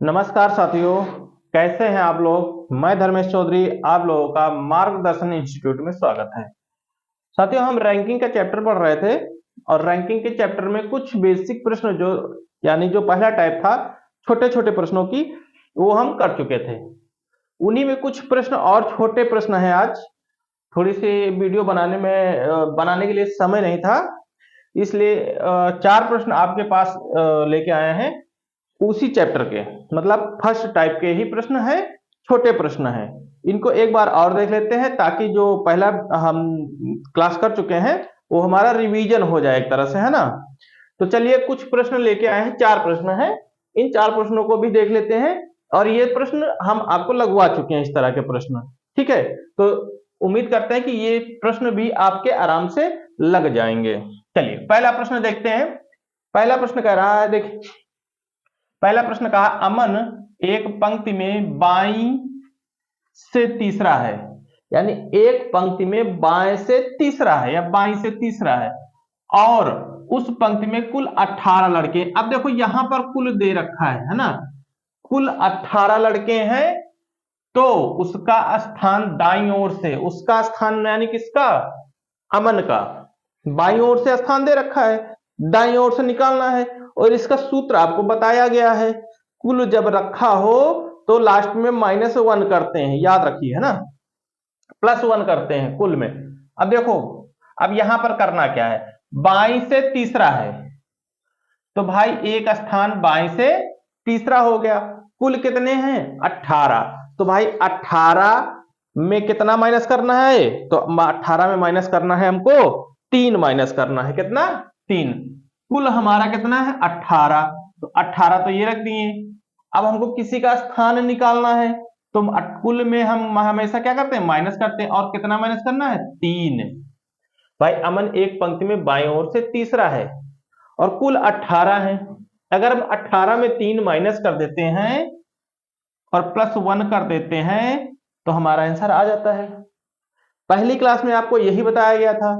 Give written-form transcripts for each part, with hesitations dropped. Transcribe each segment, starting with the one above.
नमस्कार साथियों, कैसे हैं आप लोग। मैं धर्मेश चौधरी, आप लोगों का मार्गदर्शन इंस्टीट्यूट में स्वागत है। साथियों, हम रैंकिंग का चैप्टर पढ़ रहे थे और रैंकिंग के चैप्टर में कुछ बेसिक प्रश्न जो पहला टाइप था छोटे छोटे प्रश्नों की, वो हम कर चुके थे। उन्हीं में कुछ प्रश्न और छोटे प्रश्न हैं। आज थोड़ी सी वीडियो बनाने के लिए समय नहीं था, इसलिए चार प्रश्न आपके पास लेके आए हैं उसी चैप्टर के, मतलब फर्स्ट टाइप के ही प्रश्न है, छोटे प्रश्न हैं। इनको एक बार और देख लेते हैं ताकि जो पहला हम क्लास कर चुके हैं वो हमारा रिवीजन हो जाए एक तरह से, है ना। तो चलिए, कुछ प्रश्न लेके आए हैं, चार प्रश्न हैं। इन चार प्रश्नों को भी देख लेते हैं और ये प्रश्न हम आपको लगवा चुके हैं, इस तरह के प्रश्न। ठीक है, तो उम्मीद करते हैं कि ये प्रश्न भी आपके आराम से लग जाएंगे। चलिए, पहला प्रश्न देखते हैं। पहला प्रश्न कह रहा है, देखिए, पहला प्रश्न कहा, अमन एक पंक्ति में बाईं से तीसरा है। यानी एक पंक्ति में बाएं से तीसरा है या बाईं से तीसरा है, और उस पंक्ति में कुल 18 लड़के। अब देखो, यहां पर कुल दे रखा है ना, कुल 18 लड़के हैं, तो उसका स्थान दाईं ओर से, उसका स्थान यानी किसका, अमन का, बाईं ओर से स्थान दे रखा है, दाईं ओर से निकालना है। और इसका सूत्र आपको बताया गया है, कुल जब रखा हो तो लास्ट में -1 करते हैं, याद रखिए, है ना, +1 करते हैं कुल में। अब देखो, अब यहां पर करना क्या है, बाईं से तीसरा है तो भाई एक स्थान बाईं से तीसरा हो गया। कुल कितने हैं, 18। तो भाई 18 में कितना माइनस करना है, तो 18 में माइनस करना है हमको 3 माइनस करना है, कितना, 3। कुल हमारा कितना है, 18। तो 18 तो ये रख दिए। अब हमको किसी का स्थान निकालना है, तो कुल में हम हमेशा क्या करते हैं, माइनस करते हैं। और कितना माइनस करना है, 3। भाई अमन एक पंक्ति में बाईं ओर से तीसरा है और कुल 18 है। अगर हम 18 में 3 माइनस कर देते हैं और +1 कर देते हैं तो हमारा आंसर आ जाता है। पहली क्लास में आपको यही बताया गया था,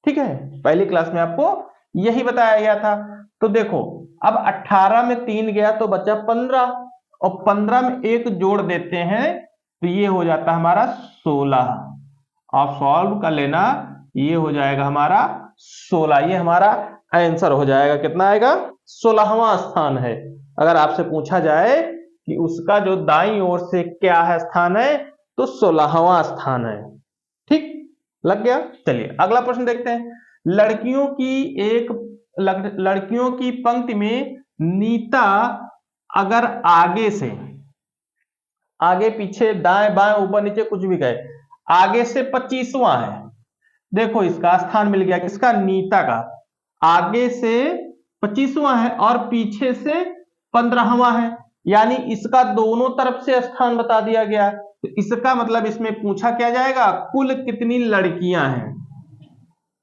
ठीक है, पहली क्लास में आपको यही बताया गया था। तो देखो, अब 18 में 3 गया तो बचा 15, और 15 में 1 जोड़ देते हैं तो ये हो जाता है हमारा 16। आप सॉल्व कर लेना, ये हो जाएगा हमारा 16। ये हमारा आंसर हो जाएगा, कितना आएगा, 16वां स्थान है। अगर आपसे पूछा जाए कि उसका जो दाईं ओर से क्या है स्थान है, तो 16वां स्थान है। ठीक, लग गया। चलिए अगला प्रश्न देखते हैं। लड़कियों की पंक्ति में नीता अगर आगे से, आगे पीछे दाएं बाएं ऊपर नीचे कुछ भी कहे, आगे से 25वां है। देखो, इसका स्थान मिल गया, किसका, नीता का। आगे से 25वां है और पीछे से 15वां है, यानी इसका दोनों तरफ से स्थान बता दिया गया। तो इसका मतलब इसमें पूछा क्या जाएगा, कुल कितनी लड़कियां हैं,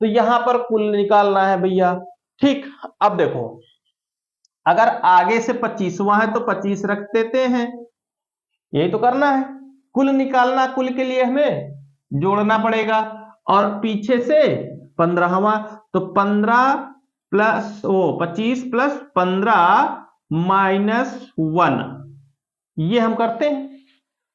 तो यहां पर कुल निकालना है भैया। ठीक, अब देखो, अगर आगे से 25वां है तो 25 रख देते हैं, यही तो करना है। कुल निकालना, कुल के लिए हमें जोड़ना पड़ेगा, और पीछे से 15वां, तो 15 प्लस वो 25 प्लस 15 -1, ये हम करते हैं,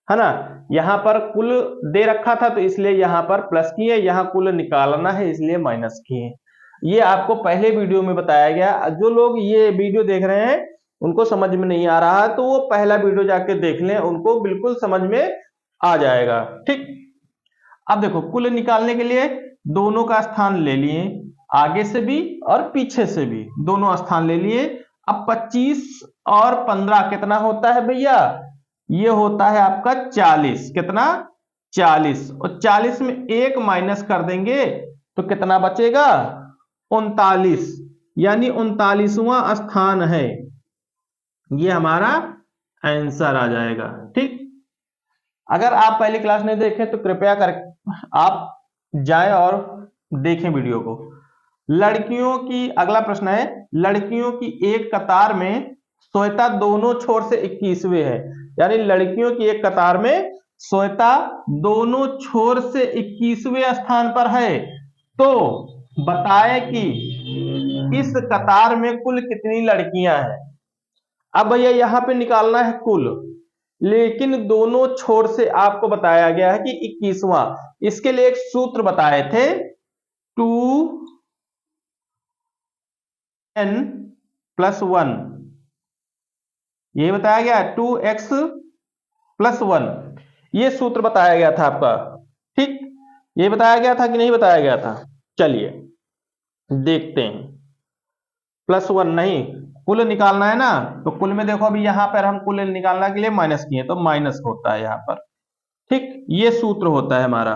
है ना। यहां पर कुल दे रखा था तो इसलिए यहां पर प्लस किए, यहां कुल निकालना है इसलिए माइनस किए। ये आपको पहले वीडियो में बताया गया। जो लोग ये वीडियो देख रहे हैं उनको समझ में नहीं आ रहा है तो वो पहला वीडियो जाके देख लें, उनको बिल्कुल समझ में आ जाएगा। ठीक, अब देखो, कुल निकालने के लिए दोनों का स्थान ले लिए, आगे से भी और पीछे से भी दोनों स्थान ले लिए। अब 25 और 15 कितना होता है भैया, ये होता है आपका 40। कितना, 40। और 40 में 1 माइनस कर देंगे तो कितना बचेगा, 39, यानी 39वां स्थान है। ये हमारा आंसर आ जाएगा। ठीक, अगर आप पहली क्लास नहीं देखें तो कृपया कर आप जाएं और देखें वीडियो को। लड़कियों की, अगला प्रश्न है, लड़कियों की एक कतार में श्वेता दोनों छोर से 21वें है। यानी लड़कियों की एक कतार में श्वेता दोनों छोर से 21वें स्थान पर है, तो बताए कि इस कतार में कुल कितनी लड़कियां हैं। अब भैया यहाँ पे निकालना है कुल, लेकिन दोनों छोर से आपको बताया गया है कि 21वां, इसके लिए एक सूत्र बताए थे 2n+1, ये बताया गया 2x+1, ये सूत्र बताया गया था आपका। ठीक, ये बताया गया था कि नहीं बताया गया था? चलिए देखते हैं। +1 नहीं, कुल निकालना है ना, तो कुल में देखो अभी यहां पर हम कुल निकालने के लिए माइनस किए तो माइनस होता है यहां पर। ठीक, ये सूत्र होता है हमारा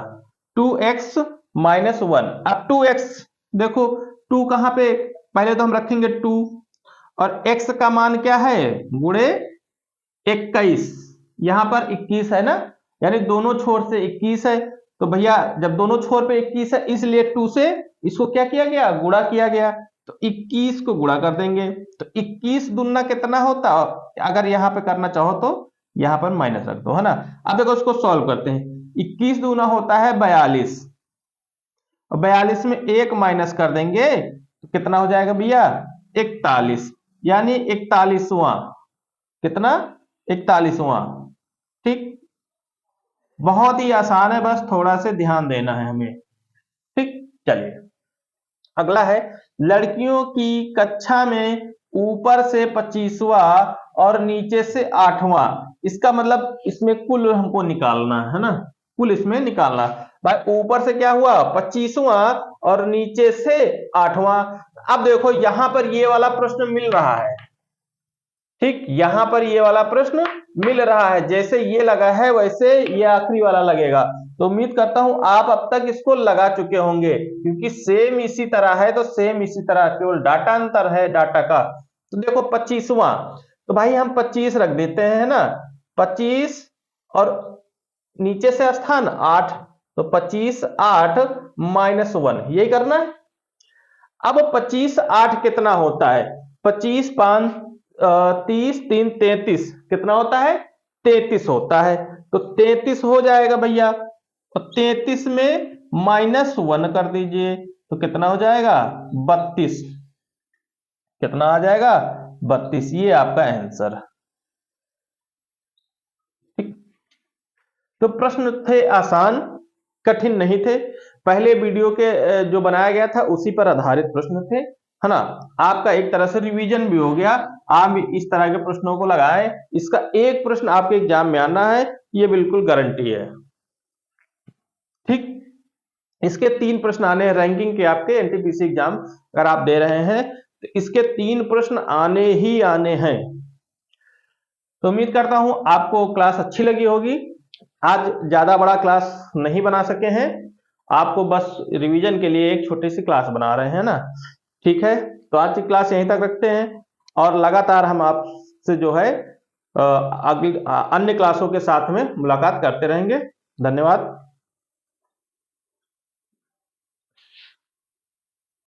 2x-1। अब 2x देखो, 2 कहां पे, पहले तो हम रखेंगे 2 और x का मान क्या है गुणे 21, यहां पर 21 है ना, यानी दोनों छोर से 21 है। तो भैया जब दोनों छोर पे 21 है, इसलिए 2 से इसको क्या किया गया, गुणा किया गया, तो 21 को गुणा कर देंगे, तो 21 दूना कितना होता, अगर यहां पे करना चाहो तो यहां पर माइनस रख दो, है ना। अब देखो उसको सॉल्व करते हैं। 21 दूना होता है 42, और 42 में 1 माइनस कर देंगे तो कितना हो जाएगा भैया 41, यानी 41वां, कितना 41वां। ठीक, बहुत ही आसान है, बस थोड़ा से ध्यान देना है हमें। ठीक, चलिए अगला है, लड़कियों की कक्षा में ऊपर से 25वां और नीचे से 8वां, इसका मतलब इसमें कुल हमको निकालना है ना, कुल इसमें निकालना। भाई ऊपर से क्या हुआ 25वां और नीचे से 8वां। अब देखो यहां पर ये वाला प्रश्न मिल रहा है, ठीक, यहां पर ये वाला प्रश्न मिल रहा है, जैसे ये लगा है वैसे ये आखिरी वाला लगेगा। तो उम्मीद करता हूं आप अब तक इसको लगा चुके होंगे, क्योंकि सेम इसी तरह है, तो सेम इसी तरह, केवल डाटा अंतर है डाटा का। तो देखो 25वां, तो भाई हम 25 रख देते हैं ना, 25 और नीचे से स्थान 8, तो 25 8 -1, यही करना है। अब 25 8 कितना होता है, 25 5 30 3 33, कितना होता है 33 होता है, तो 33 हो जाएगा भैया, और 33 में -1 कर दीजिए तो कितना हो जाएगा 32, कितना आ जाएगा 32, ये आपका आंसर। ठीक, तो प्रश्न थे आसान, कठिन नहीं थे, पहले वीडियो के जो बनाया गया था उसी पर आधारित प्रश्न थे, है ना। आपका एक तरह से रिवीजन भी हो गया, आप इस तरह के प्रश्नों को लगाएं, इसका एक प्रश्न आपके एग्जाम में आना है, ये बिल्कुल गारंटी है। ठीक, इसके 3 प्रश्न आने हैं रैंकिंग के, आपके एनटीपीसी एग्जाम अगर आप दे रहे हैं तो इसके 3 प्रश्न आने ही आने हैं। तो उम्मीद करता हूं आपको क्लास अच्छी लगी होगी। आज ज्यादा बड़ा क्लास नहीं बना सके हैं, आपको बस रिवीजन के लिए एक छोटी सी क्लास बना रहे हैं ना। ठीक है, तो आज की क्लास यहीं तक रखते हैं, और लगातार हम आपसे जो है अगली अन्य क्लासों के साथ में मुलाकात करते रहेंगे। धन्यवाद।